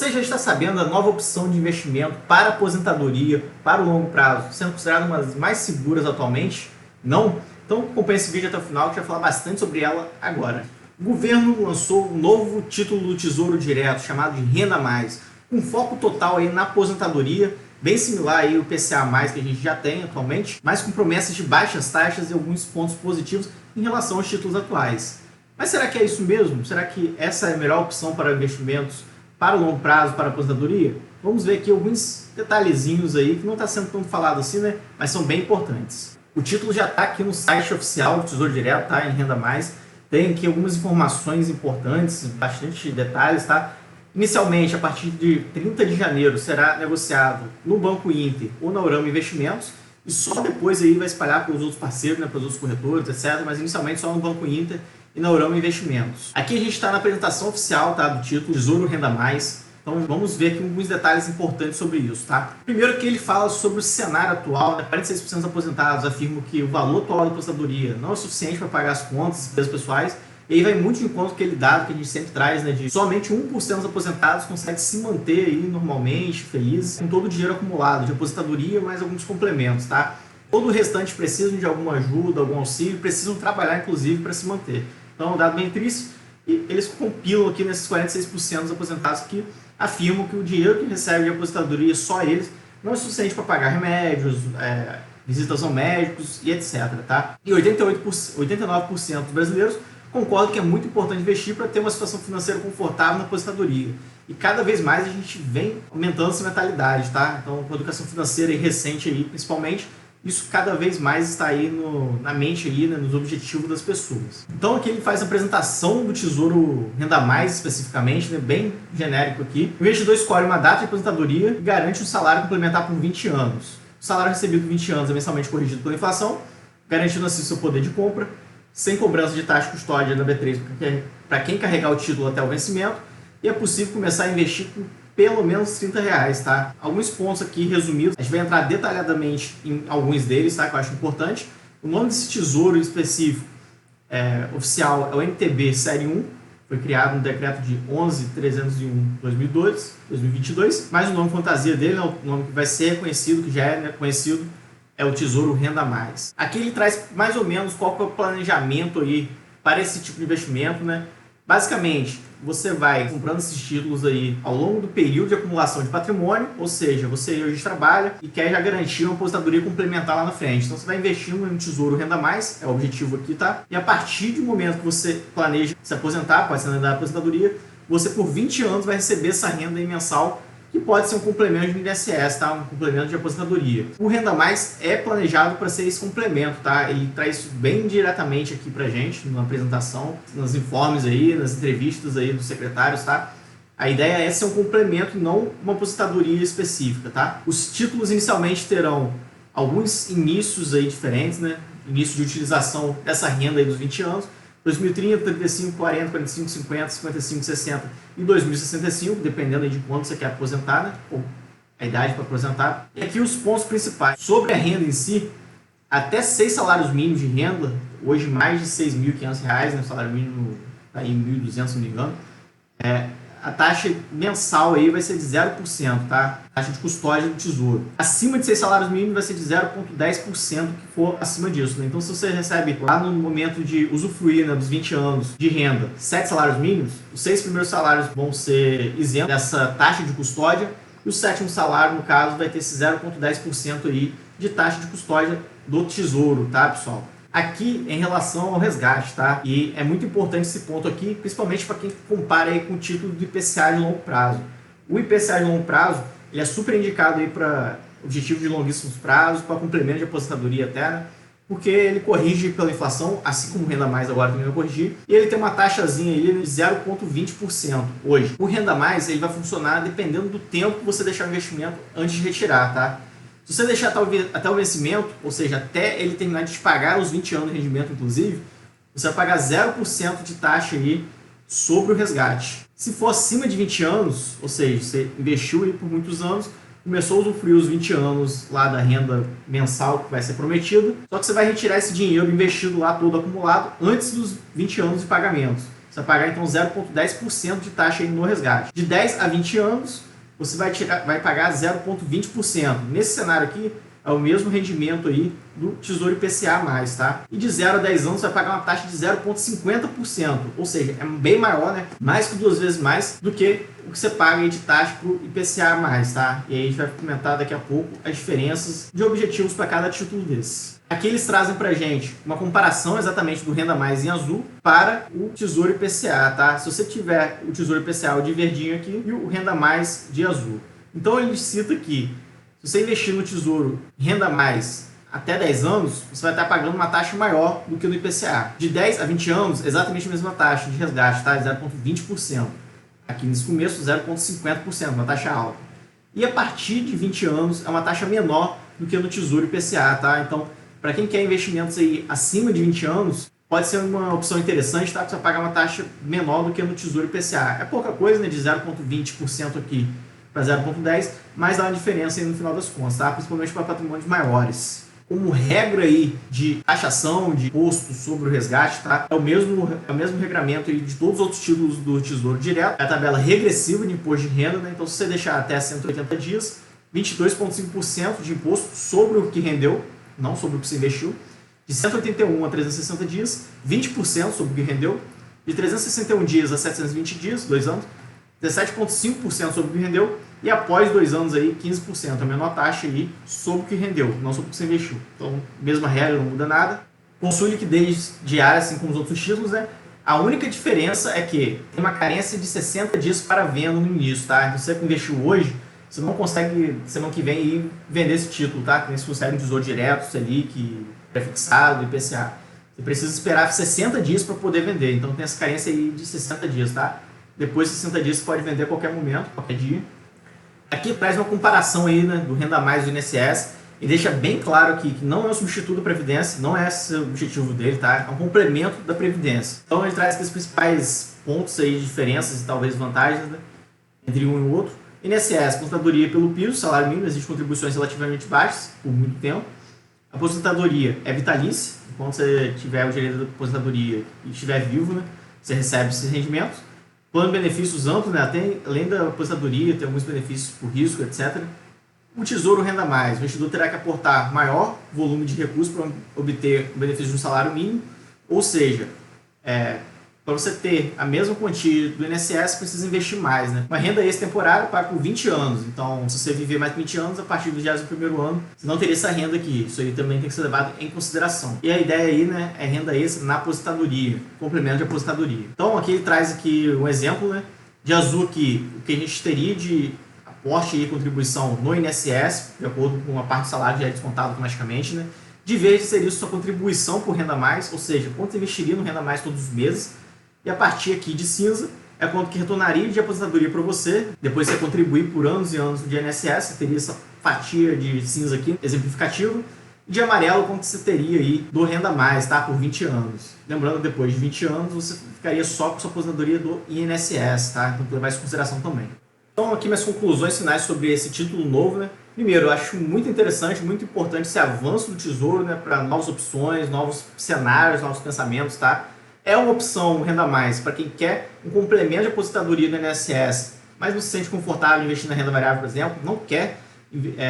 Você já está sabendo da nova opção de investimento para aposentadoria para o longo prazo, sendo considerada uma das mais seguras atualmente? Não? Então acompanhe esse vídeo até o final que eu vou falar bastante sobre ela agora. O governo lançou um novo título do Tesouro Direto chamado de Renda Mais, com foco total aí na aposentadoria, bem similar aí ao IPCA+, que a gente já tem atualmente, mas com promessas de baixas taxas e alguns pontos positivos em relação aos títulos atuais. Mas será que é isso mesmo? Será que essa é a melhor opção para investimentos para o longo prazo, para a aposentadoria? Vamos ver aqui alguns detalhezinhos aí que não está sendo tão falado assim, né? Mas são bem importantes. O título já está aqui no site oficial do Tesouro Direto, tá? Em Renda Mais. Tem aqui algumas informações importantes, bastante detalhes, tá? Inicialmente, a partir de 30 de janeiro, será negociado no Banco Inter ou na Aurama Investimentos, e só depois aí vai espalhar para os outros parceiros, né, para os outros corretores, etc. Mas inicialmente só no Banco Inter e na Aurama Investimentos. Aqui a gente está na apresentação oficial, tá, do título Tesouro Renda Mais. Então vamos ver aqui alguns detalhes importantes sobre isso, tá? Primeiro que ele fala sobre o cenário atual, né? 46% dos aposentados afirmam que o valor atual da aposentadoria não é suficiente para pagar as contas e despesas pessoais. E aí vai muito de encontro com aquele dado que a gente sempre traz, né, de somente 1% dos aposentados consegue se manter aí normalmente, felizes, com todo o dinheiro acumulado de aposentadoria, mais alguns complementos, tá? Todo o restante precisam de alguma ajuda, algum auxílio, precisam trabalhar inclusive para se manter. Então é um dado bem triste e eles compilam aqui nesses 46% dos aposentados que afirmam que o dinheiro que recebem de aposentadoria, só eles, não é suficiente para pagar remédios, visitas ao médicos e etc, tá? E 89% dos brasileiros concordam que é muito importante investir para ter uma situação financeira confortável na aposentadoria. E cada vez mais a gente vem aumentando essa mentalidade, tá? Então, com a educação financeira aí, recente aí, principalmente, isso cada vez mais está aí na mente, aí, né, nos objetivos das pessoas. Então aqui ele faz a apresentação do Tesouro Renda Mais especificamente, né, bem genérico aqui. O investidor escolhe uma data de aposentadoria e garante um salário complementar por 20 anos. O salário recebido por 20 anos é mensalmente corrigido pela inflação, garantindo assim seu poder de compra, sem cobrança de taxa de custódia da B3 para quem carregar o título até o vencimento, e é possível começar a investir com pelo menos R$30, tá? Alguns pontos aqui resumidos, a gente vai entrar detalhadamente em alguns deles, tá? Que eu acho importante. O nome desse tesouro específico oficial é o MTB Série 1, foi criado no decreto de 11.301/2022, mas o nome fantasia dele, o nome que vai ser reconhecido, que já é conhecido, é o Tesouro Renda Mais. Aqui ele traz mais ou menos qual que é o planejamento aí para esse tipo de investimento, né? Basicamente, você vai comprando esses títulos aí ao longo do período de acumulação de patrimônio, ou seja, você hoje trabalha e quer já garantir uma aposentadoria complementar lá na frente. Então você vai investindo em um Tesouro Renda Mais, é o objetivo aqui, tá? E a partir do momento que você planeja se aposentar, pode ser na aposentadoria, você por 20 anos vai receber essa renda aí mensal, que pode ser um complemento de INSS, tá? Um complemento de aposentadoria. O Renda Mais é planejado para ser esse complemento, tá? Ele traz isso bem diretamente aqui pra gente, na apresentação, nos informes aí, nas entrevistas aí dos secretários, tá? A ideia é ser um complemento e não uma aposentadoria específica, tá? Os títulos inicialmente terão alguns inícios aí diferentes, né? Início de utilização dessa renda aí dos 20 anos, 2030, 35, 40, 45, 50, 55, 60 e 2065, dependendo aí de quando você quer aposentar, né? Ou a idade para aposentar. E aqui os pontos principais. Sobre a renda em si, até 6 salários mínimos de renda, hoje mais de R$6.500, né? O salário mínimo está em 1.200, se não me engano. A taxa mensal aí vai ser de 0%, tá? Taxa de custódia do tesouro. Acima de 6 salários mínimos vai ser de 0,10% que for acima disso, né? Então, se você recebe lá no momento de usufruir, né, dos 20 anos de renda, 7 salários mínimos, os 6 primeiros salários vão ser isentos dessa taxa de custódia e o 7º salário, no caso, vai ter esse 0,10% aí de taxa de custódia do tesouro, tá, pessoal? Aqui em relação ao resgate, tá? E é muito importante esse ponto aqui, principalmente para quem compara aí com o título do IPCA de longo prazo. O IPCA de longo prazo, ele é super indicado aí para objetivo de longuíssimos prazos, para complemento de aposentadoria até, né? Porque ele corrige pela inflação, assim como o Renda Mais agora também vai corrigir, e ele tem uma taxazinha aí de 0,20% hoje. O Renda Mais, ele vai funcionar dependendo do tempo que você deixar o investimento antes de retirar, tá? Se você deixar até o vencimento, ou seja, até ele terminar de te pagar os 20 anos de rendimento, inclusive, você vai pagar 0% de taxa aí sobre o resgate. Se for acima de 20 anos, ou seja, você investiu aí por muitos anos, começou a usufruir os 20 anos lá da renda mensal que vai ser prometida, só que você vai retirar esse dinheiro investido lá todo acumulado antes dos 20 anos de pagamentos. você vai pagar então 0,10% de taxa aí no resgate. De 10 a 20 anos, você vai pagar 0,20%. Nesse cenário aqui, é o mesmo rendimento aí do Tesouro IPCA+, tá? E de 0 a 10 anos, você vai pagar uma taxa de 0,50%, ou seja, é bem maior, né? Mais que 2 vezes mais do que o que você paga aí de taxa para o IPCA+, tá? E aí a gente vai comentar daqui a pouco as diferenças de objetivos para cada título desse. Aqui eles trazem pra gente uma comparação exatamente do Renda Mais em azul para o Tesouro IPCA, tá? Se você tiver o Tesouro IPCA o de verdinho aqui e o Renda Mais de azul. Então ele cita que se você investir no Tesouro Renda Mais até 10 anos, você vai estar pagando uma taxa maior do que no IPCA. De 10 a 20 anos, exatamente a mesma taxa de resgate, tá? 0,20%. Aqui nesse começo, 0,50%, uma taxa alta. E a partir de 20 anos, é uma taxa menor do que no Tesouro IPCA, tá? Então, para quem quer investimentos aí acima de 20 anos, pode ser uma opção interessante, tá? Porque você vai pagar uma taxa menor do que no Tesouro IPCA. É pouca coisa, né? De 0,20% aqui para 0,10%, mas dá uma diferença aí no final das contas, tá? Principalmente para patrimônios maiores. Como regra aí de taxação de imposto sobre o resgate, tá? É o mesmo regramento aí de todos os outros títulos do Tesouro Direto. É a tabela regressiva de imposto de renda, né? Então, se você deixar até 180 dias, 22,5% de imposto sobre o que rendeu, não sobre o que você investiu. De 181 a 360 dias, 20% sobre o que rendeu. De 361 dias a 720 dias, 2 anos, 17,5% sobre o que rendeu. E após 2 anos, aí, 15%, a menor taxa aí sobre o que rendeu, não sobre o que você investiu. Então, mesma regra, não muda nada. Possui liquidez diária, assim como os outros títulos, né? A única diferença é que tem uma carência de 60 dias para venda no início, tá? Então, se você investiu hoje, você não consegue, semana que vem, ir vender esse título, tá? Que nem se consegue um Tesouro Direto, Selic, prefixado, IPCA. Você precisa esperar 60 dias para poder vender. Então tem essa carência aí de 60 dias, tá? Depois de 60 dias você pode vender a qualquer momento, qualquer dia. Aqui traz uma comparação aí, né, do Renda Mais do INSS e deixa bem claro aqui que não é um substituto da Previdência, não é esse o objetivo dele, tá? É um complemento da Previdência. Então ele traz aqui os principais pontos aí de diferenças e talvez vantagens, né, entre um e o outro. INSS, aposentadoria pelo piso, salário mínimo, existem contribuições relativamente baixas por muito tempo. A aposentadoria é vitalícia, enquanto você tiver o direito da aposentadoria e estiver vivo, né, você recebe esses rendimentos. Plano de benefícios amplo, né, tem, além da aposentadoria, tem alguns benefícios por risco, etc. O Tesouro Renda Mais, o investidor terá que aportar maior volume de recursos para obter o benefício de um salário mínimo, ou seja, para você ter a mesma quantia do INSS, precisa investir mais, né? Uma renda extra-temporária paga por 20 anos. Então, se você viver mais de 20 anos, a partir do 21º ano, você não teria essa renda aqui. Isso aí também tem que ser levado em consideração. E a ideia aí, né, é renda extra na aposentadoria, complemento de aposentadoria. Então, aqui ele traz aqui um exemplo, né, de azul aqui, o que a gente teria de aporte e contribuição no INSS, de acordo com a parte do salário já é descontado automaticamente, né? De verde seria sua contribuição por Renda Mais, ou seja, quanto você investiria no Renda Mais todos os meses. E a partir aqui de cinza é quanto que retornaria de aposentadoria para você. Depois você contribuir por anos e anos de INSS, você teria essa fatia de cinza aqui, exemplificativo. E de amarelo, quanto você teria aí do Renda Mais, tá? Por 20 anos. Lembrando, depois de 20 anos, você ficaria só com sua aposentadoria do INSS, tá? Então, levar isso em consideração também. Então, aqui minhas conclusões finais sobre esse título novo, né? Primeiro, eu acho muito interessante, muito importante esse avanço do Tesouro, né? Para novas opções, novos cenários, novos pensamentos, tá? É uma opção Renda Mais para quem quer um complemento de aposentadoria do INSS, mas não se sente confortável em investir na renda variável, por exemplo, não quer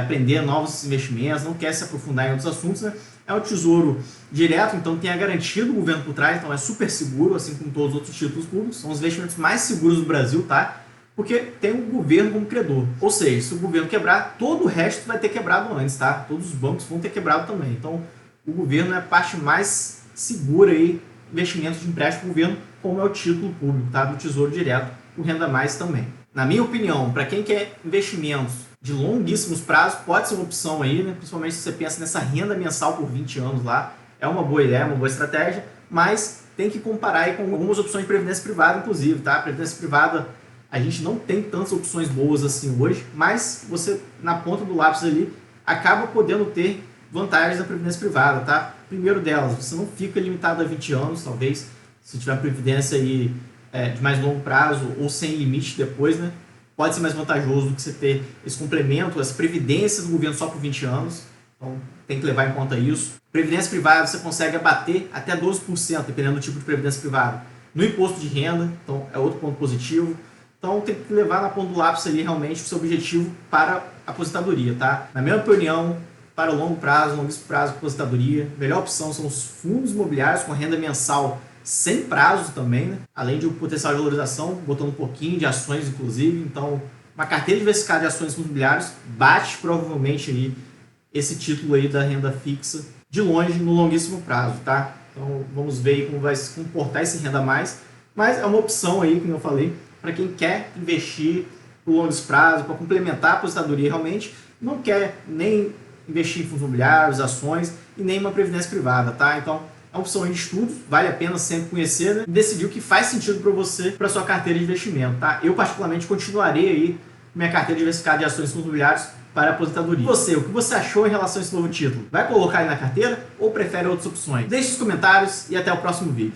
aprender novos investimentos, não quer se aprofundar em outros assuntos, né? É um tesouro direto, então tem a garantia do governo por trás, então é super seguro, assim como todos os outros títulos públicos. São os investimentos mais seguros do Brasil, tá? Porque tem o governo como credor. Ou seja, se o governo quebrar, todo o resto vai ter quebrado antes, tá? Todos os bancos vão ter quebrado também. Então, o governo é a parte mais segura aí, investimentos de empréstimo do governo, como é o título público, tá? Do Tesouro Direto, o Renda Mais também. Na minha opinião, para quem quer investimentos de longuíssimos prazos, pode ser uma opção aí, né? Principalmente se você pensa nessa renda mensal por 20 anos lá, é uma boa ideia, uma boa estratégia, mas tem que comparar aí com algumas opções de previdência privada, inclusive, tá? Previdência privada, a gente não tem tantas opções boas assim hoje, mas você, na ponta do lápis ali, acaba podendo ter vantagens da previdência privada, tá? Primeiro delas, você não fica limitado a 20 anos, talvez, se tiver previdência aí, de mais longo prazo ou sem limite depois, né? Pode ser mais vantajoso do que você ter esse complemento, as previdências do governo só por 20 anos, então tem que levar em conta isso. Previdência privada você consegue abater até 12%, dependendo do tipo de previdência privada. no imposto de renda, então é outro ponto positivo. Então tem que levar na ponta do lápis ali realmente o seu objetivo para a aposentadoria, tá? Na minha opinião, para o longo prazo, longuíssimo prazo, aposentadoria, a melhor opção são os fundos imobiliários com renda mensal sem prazo também, né? Além de um potencial de valorização, botando um pouquinho de ações inclusive. Então, uma carteira diversificada de ações imobiliárias bate provavelmente aí esse título aí da renda fixa de longe no longuíssimo prazo, tá? Então vamos ver aí como vai se comportar esse renda mais, mas é uma opção aí, como eu falei, para quem quer investir por longos prazos, para complementar a aposentadoria realmente, não quer nem investir em fundos imobiliários, ações e nem uma previdência privada, tá? Então é uma opção de estudo, vale a pena sempre conhecer, né? E decidir o que faz sentido para você, para sua carteira de investimento, tá? Eu particularmente continuarei aí minha carteira diversificada de ações e fundos imobiliários para a aposentadoria. E você, o que você achou em relação a esse novo título? Vai colocar aí na carteira ou prefere outras opções? Deixe os comentários e até o próximo vídeo.